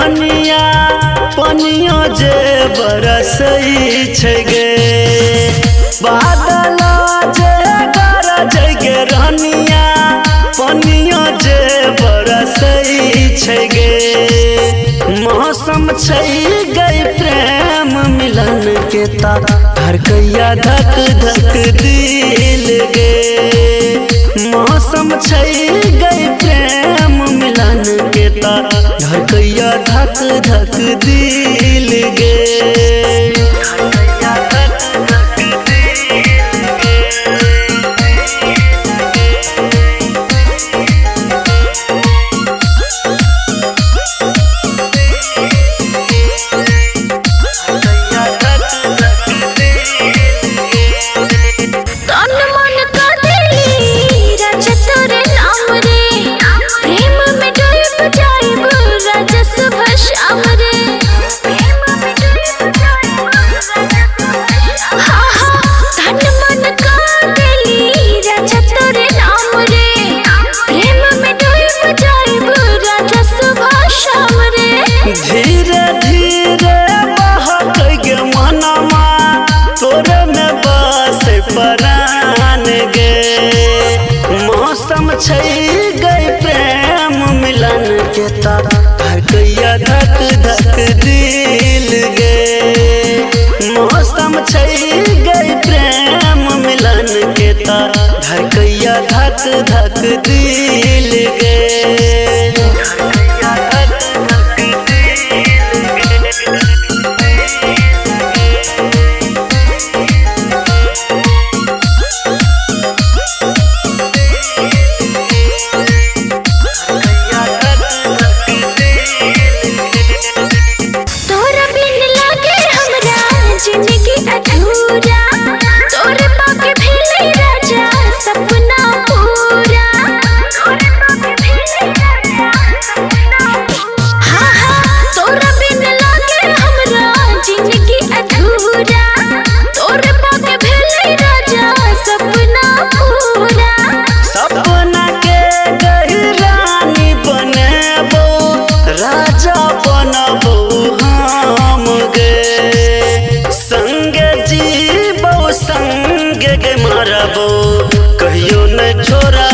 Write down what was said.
रहनिया पनिया जे बरसई छै गे बादल जे गरज गे रहनिया पनिया जे बरसई छै गे मौसम छै गई प्रेम मिलन के ता धड़कैया धक धक दिल गे मौसम छै गई प्रेम मिलन के ता धड़कैया धक धक दिल गे धीरे धीरे बहक गे मनमा तोरे में बस परान गे मौसम छै गई प्रेम मिलन के ता धड़कैया धक धक दिल गे मौसम छै गई प्रेम मिलन के ता धड़कैया धक धक दिल गे सपना के गहरानी बनेबो राजा बनबो हम गे संगे जीबो संगे गे मरबो कहियो न छोड़ा